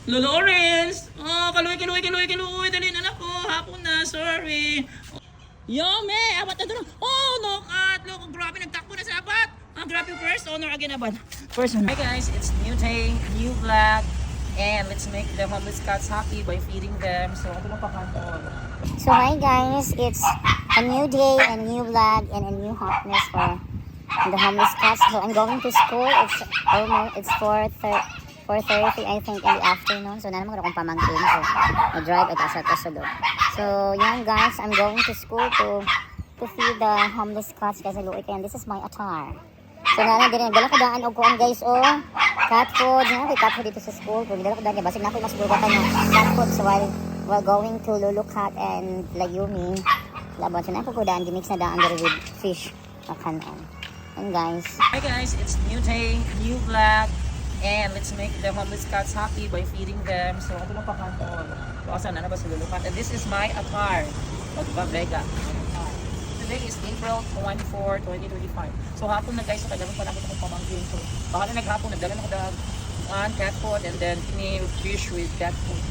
Lolo Orange! Oh, kaluwi. Dali na ako. Hapon na, sorry. Yome! Abat na doon. Oh, look at. Look, grabe. Nagtakbo na sa abat. Grabe first honor again, abat. First honor. Hi guys, it's new day, new vlog. And let's make the homeless cats happy by feeding them. So, ito na pakanton. So hi guys, it's a new day, a new vlog, and a new hotness for the homeless cats. So I'm going to school. It's 4:30 I think in the afternoon. So naman akong pamangkin. So I-drive at asa doon. So yan guys, I'm going to school to feed the homeless cats kasi luoy kayo. This is my attire. So nanan din dala ko daan og kuan guys cat food. Yan kay cat food dito sa school. Kung dala ko daan basig na ko mas bulgatan ng cat food. So while going to Lulu Cat and Layumi, laban so na ko daan gimix na daan with fish kanon. And guys, hi guys, it's new day, new vlog. And let's make the homeless cats happy by feeding them. So ito na pakanton. Asa na ba sa Lulu Cat? And this is my attire. Magbabega. Today is April 24, 2025. So hapon na guys, so kailangan pa namin akong pamangkin. So baka na naghapon, nagdala na ko ng cat food and then fish with cat food.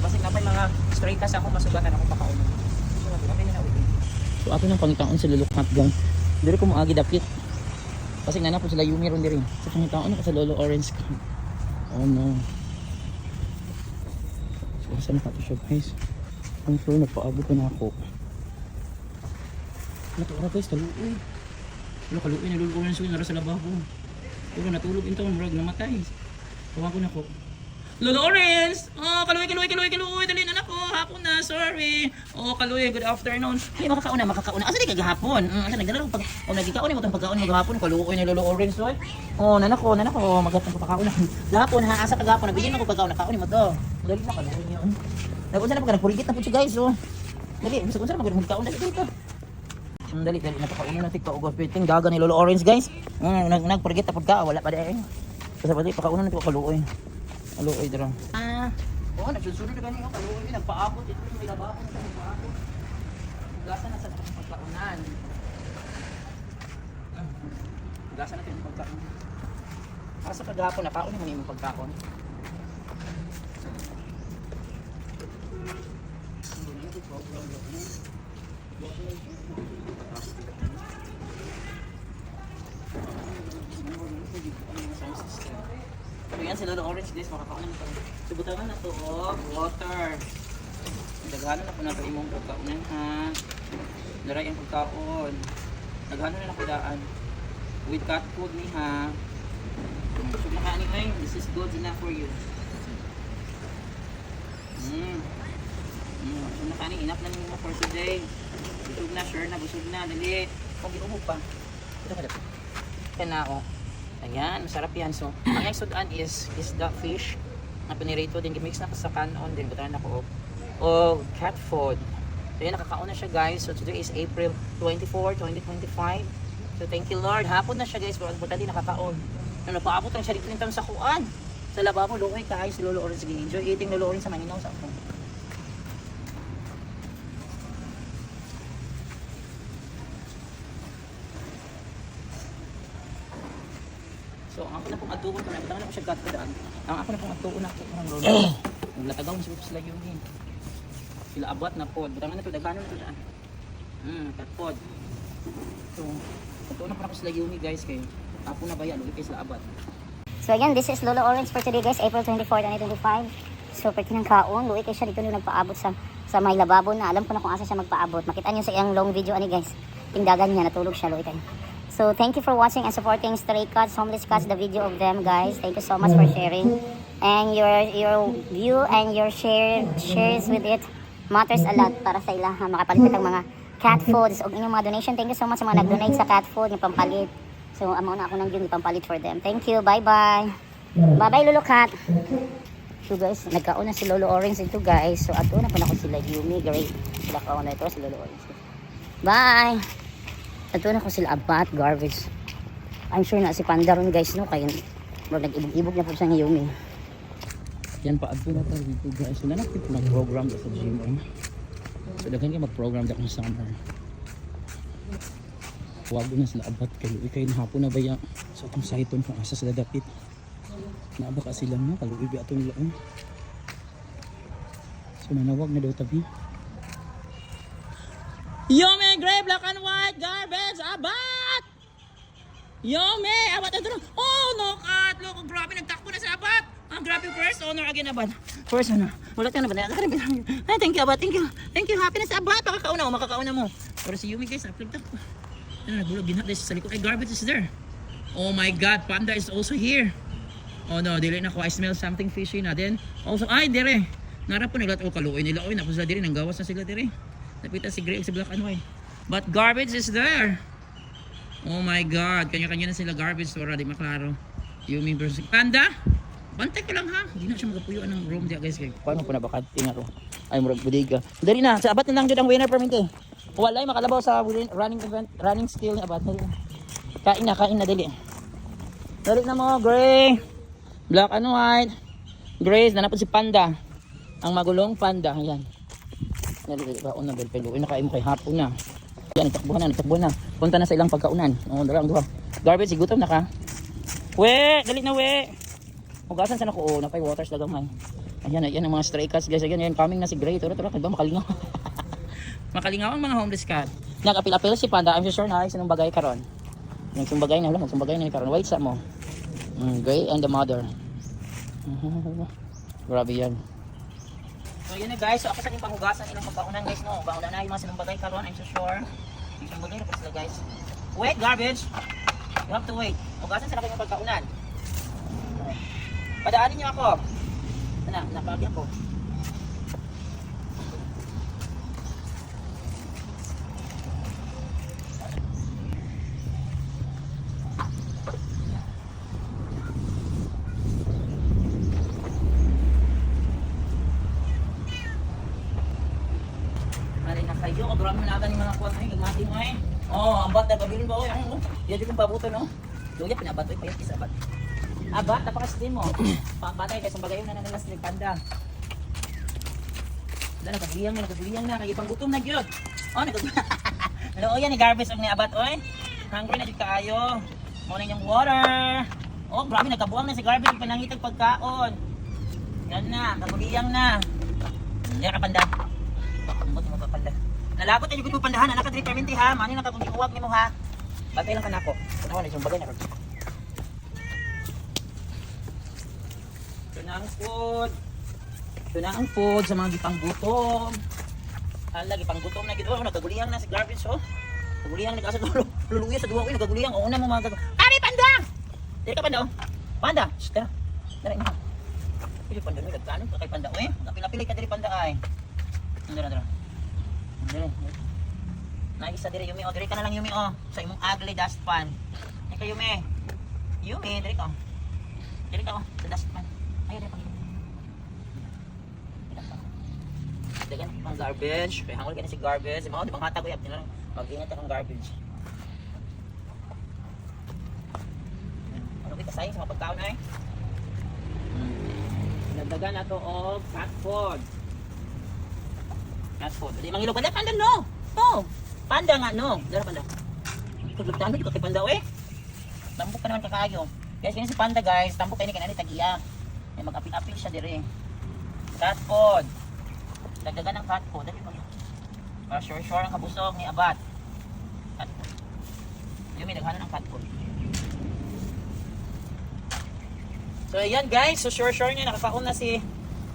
Basig na pa yung mga stray cats ako masugatan ako pakaunan. So okay na nawin. So ako nang pangitaon sa Lolo Cat gang. Diri ko moagi dapit. Basig na po sila Yumi ron diri. So pangitaon ako sa Lolo Orange. Oh no. So saan na siya guys? Ang sure nagpaabot na ako. Natura guys, kaluoy. Kaluoy, nalulog ko na sa lababo. Pero natulog ito, murag namatay. Tawa ko na ko. Lolo Orange! Oh, kaluoy. Dali na ako. Hapon na, sorry. Oh, kaluoy, good afternoon. Hey, makakauna. Asa di ka gahapon? Asa nagdala ko pag... Oh, nagkikaon mo itong pagkaon mo gahapon. Kaluoy ni Lolo Orange, oy. Oh, nanako. Magatang ko pagkaon. Gahapon ha, asa ka gahapon. Nabigyan ako pagkaon. Nakaon mo to. Dali na kaluoy niya. Nag-unsa na pagka nagpurigit na po siya guys. Oh. Dali, unsa na magkaon dali dito. Dali napakauno na tikpa og piting daga ni Lolo Orange guys. Nagpurigit na pagka wala pa dai. Kasi pati pakauno na tikpa kaluoy. Kaluoy dira. Oh, nagsusunod na gani oh kaluoy nagpaabot ito may lababo na nagpaabot. Gasa na sa pagkaunan. Gasa na yung pagkaon. Para sa kagahapon nakaon mo ni imong pagkaon. So yan si Lolo Orange guys, makakaon na ito. Subutangan na ito water. Naghahanan na po na ito imong pagkaonan ha. Daray ang pagkaon. Naghahanan na kudaan. With cat food ni ha. So nakaani ay, this is good enough for you. So nakaani, enough na mo for today. Busog na, sure na, busog na. Dali. Kung giumog pa. Ito ka dapat. Yan na ako. Ayan, masarap yan. So, ang exodan is the fish na pinirito din. Gimix na sa kanon din. Butaran ako o cat food. So, yan, nakakaon na siya guys. So, today is April 24, 2025. So, thank you Lord. Hapon na siya guys. Pero buta din nakakaon. Nung napaabot lang siya dito nitang sa kuan. Sa lababo, luoy kahit si Lolo Orange. Enjoy eating Lolo Orange sa Maninaw sa ako. So, ang ako na pong atuon ko na, bitangan ako siya gatgadaan. Ang ako na pong atuon ako ng Lolo. Naglatagaw na sila yun. Sila abot na pod. Bitangan na ito, dagano na ito daan. Katpod. So, atuon na po ako sila yun guys kayo. Tapo na ba yan, ulit kayo sila abot. so again, this is Lolo Orange for today guys, April 24, 2025. So pwede ng kaon, luoy kay siya dito nung nagpaabot sa may lababo na. Alam ko na kung asa siya magpaabot. Makita niyo sa iyang long video ani guys. Tingdagan niya natulog siya luoy kay. So thank you for watching and supporting Stray Cats, Homeless Cats, the video of them guys. Thank you so much for sharing. And your view and your shares with it matters a lot para sa ila makapalit ang mga cat foods o inyong mga donation. Thank you so much sa mga nag-donate sa cat food, yung pampalit. So amo na ako nang yung pampalit for them. Thank you. Bye-bye. Bye-bye Lolo Cat. So guys, nagkaon na si Lolo Orange ito guys. So ato na pa na ko sila Yumi, great. Sila kaon na ito si Lolo Orange. Bye. Ato na ko sila abat, garbage. I'm sure na si Panda ron guys no kaya nag-ibog-ibog na po siya ng Yumi. Yan pa ato na tayo dito guys. So nanapit mag-program sa gym. So daghan kayo mag-program sa summer. Huwag na sila abat kayo. Ikay na hapon na ba yan? So itong saiton kung asa sila dapit. Naabaka sila no. Kaluibi ato nila. ko na nawag na daw tabi. Yome, gray, black and white, garbage, abat! Yome, abat na doon. Oh, no, kat, loko, grabe, nagtakbo na sa abat. Ah, grabe, first honor again, abat. First honor. Wala ka na ba? Ay, thank you, abat, thank you. Thank you, happiness, abat. Makakauna mo. Pero si Yumi, guys, nagtakbo. Ano, nagulog, ginhat sa likod. Ay, garbage is there. Oh my God, panda is also here. Oh no, dili na ko. I smell something fishy na. Then, also, ay, dire. Narap po naglat, oh, kaluoy nila. Oy, napos sila dire, nang gawas na sila dire. Napita si Gray o si Black and White. But garbage is there. Oh my God. Kanya-kanya na sila garbage. Wala di maklaro. Yumi versus Panda. Bantay ko lang ha. Hindi na siya magapuyuan ng room diya guys. Paano po nabakad? Tingnan ko. Ay murag budiga. Dari na. Sa abat na lang dyan ang winner permente. Walay makalabaw sa running event. Running skill ni abat. Kain na dali. Dali na mo Gray. Black and White. Grace. Nanapod si Panda. Ang magulong Panda. Ayan. Baon na belpelo. Nakain mo kay hapon na. Yan, nagtakbo na. Punta na sa ilang pagkaunan. Oh, darang duha. Garbage, gutom na ka. We, dali na we. Hugasan sa nako, napay waters dagamay. Ayan ang mga stray cats guys. Ayan, coming na si Gray. Tura, kay ba makalingaw. Makalingaw ang mga homeless cat. Nagapil-apil si Panda. I'm sure na sinong bagay karon. Nagsumbagay na ni karon. Wait sa mo. Gray and the mother. Grabe yan. So yun na guys, so ako sa aking panghugasan ilang pagkaunan guys no. Bauna na yung mga sinumbagay karon, I'm so sure. Yung sinumbagay na po sila guys. Wait, garbage! You have to wait. Hugasan sila kayong pagkaunan. Padaanin niyo ako. Sana, napagi ako. Kayo, kadulang mo natin yung mga kuwan ay gagmati mo eh. Oh, abat na gabilin ba? Yan yung pabuto no. Luya, pinabat ko, payat isa abat. Abat, napakastin mo. Patay, kaya sumbagayon na nanalas ni Panda. Nagaguliyang na, kaya panggutom na gyud. Oh, nagaguliyang. Ano, yan, ni garbage ang ni abat, oy. Hungry na dyan kayo. Muna yung water. Oh, grabe, nagkabuang na si garbage, panangitag pagkaon. Yan na, nagaguliyang na. Yan ka Panda. Ambot mo pa Panda. Nalabot na yung pandahan, anak ka 3 ha. Mani na ka kung iuwag ni mo ha. Batay lang ka na ako. Ano na yung bagay na ka. Ito na ang food sa mga gipanggutom. Hala, gipanggutom na gito. Nagkaguliyang na si garbage oh. Nagaguliyang, nag-asa luluya sa duwa ko. Nagkaguliyang, oo na mo mga gagawin. Kami Panda! Dili ka Panda oh. Panda! Shh, tara. Tara ina. Pili Panda no, nagkanon ka kay Panda oh eh. Napila-pili ka diri Panda ay. Tara. Naisa dire Yumi oh, dire ka na lang Yumi oh. Sa imong ugly dustpan. Ay ka Yumi. Yumi, dire ka. Dire ka oh, sa dustpan. Ay dire pa. Dagan pang garbage. Kaya hangol ka na si garbage. Mao di bang hatag ko yap nila. Mag-ingat ka ng garbage. Ano kita sayang sa mga pagkaon ay? Nagdagan na to og cat food. Cat food. Di mangilo Panda, Panda no. No. Panda nga no. Dara Panda. Pagdagtan mo kay Panda eh. Tambok pa naman kakayo. Guys, kini si Panda guys, tambok kay ni kanani tag-iya. May mag-apil-apil siya dire. Cat food. Dagdagan ng cat food. Dali pa. Para sure ang kabusog ni abat. Cat food. Yung may daghanan ng cat food. So ayan guys, so sure niya nakakaon na si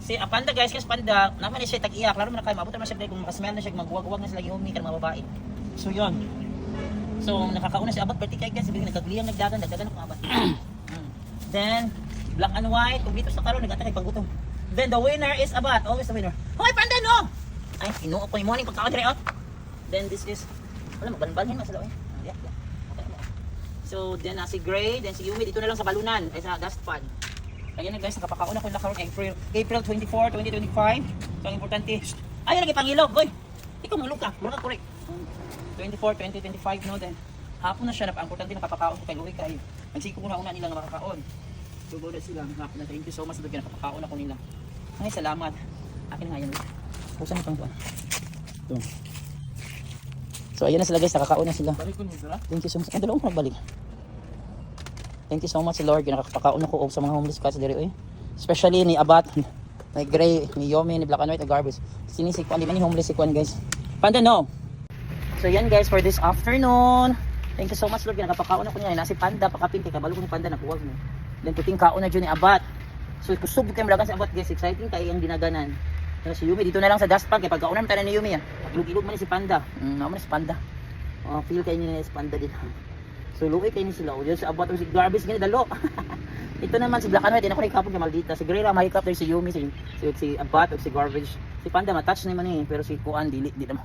Panda guys, kasi Panda naman siya tag-iyak, laro man na kayo, mabuti naman siya kung makasmell na siya, magwag-wag na sila Yumi ka ng mga babae. So yun. So nakakauna si abat, pati kay guys, biglang nagkagliyang dagdagan akong abat. Then, black and white, kung dito sa karon nag-atake paggutom. Then the winner is abat, always the winner. Hoy Panda no! Ay, inuo ko yung morning pagkaon dire out. Then this is, wala magbanbalhin na sila eh. Yeah. So then si Gray, then si Yumi dito na lang sa balunan, ay sa dustpan. Kaya na guys, nakapakauna ko yung lakaron April 24, 2025. So ang importante, ay nagipangilog, boy. Ikaw mulog ka, mura ka correct. 24, 2025 no, then hapon na siya, napaka-importante nakapakaon ko kay Louie kay nagsiko ko na una nila makakaon. So boda sila, hapon na, thank you so much dito nakapakaon ako nila. Ay, salamat. Akin nga yan. Pusan mo pang buwan. Ito. So ayan na sila guys, nakakaon na sila. Thank you so much. Ang dalawang ko nagbalik. Thank you so much Lord, nakakapakaon ako sa mga homeless cats diri oy. Especially ni abat. May gray, may Yomi, ni black and white, na garbage. Sinisikwan, di man yung homeless sikwan guys. Panda no. So yan guys for this afternoon. Thank you so much Lord. Nagapakaon ako niya. Nasi Panda, pakapinti. Kabalo ko ni Panda, nakuwag mo. Then puting kaon na dyan ni Abat. So kusog kayo malagan sa Abat guys. Exciting tayo ang dinaganan. Pero si Yumi dito na lang sa dustpan. Kaya pagkaunan tayo ni Yumi. Paglug-ilog man ni si Panda. Naman si Panda. Feel kayo ni si Panda din. So luwi kayo ni sila. O dyan si Abat o si garbage. Ganyan dalo. Ito naman si Black and White. Hindi ako nakikapon kay Maldita. Si Grera mahikap tayo si Yumi. Si Abat o si garbage. Si Panda matouch naman eh. Pero si Kuan dili naman.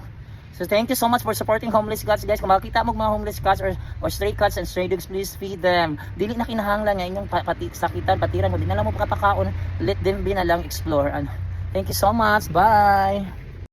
So thank you so much for supporting homeless cats guys. Kung makakita mo mga homeless cats or stray cats and stray dogs, please feed them. Dili na kinahanglan nga inyong sakitan, patiran, kung di na lang mo pakapakaon, let them be na lang explore. Thank you so much. Bye!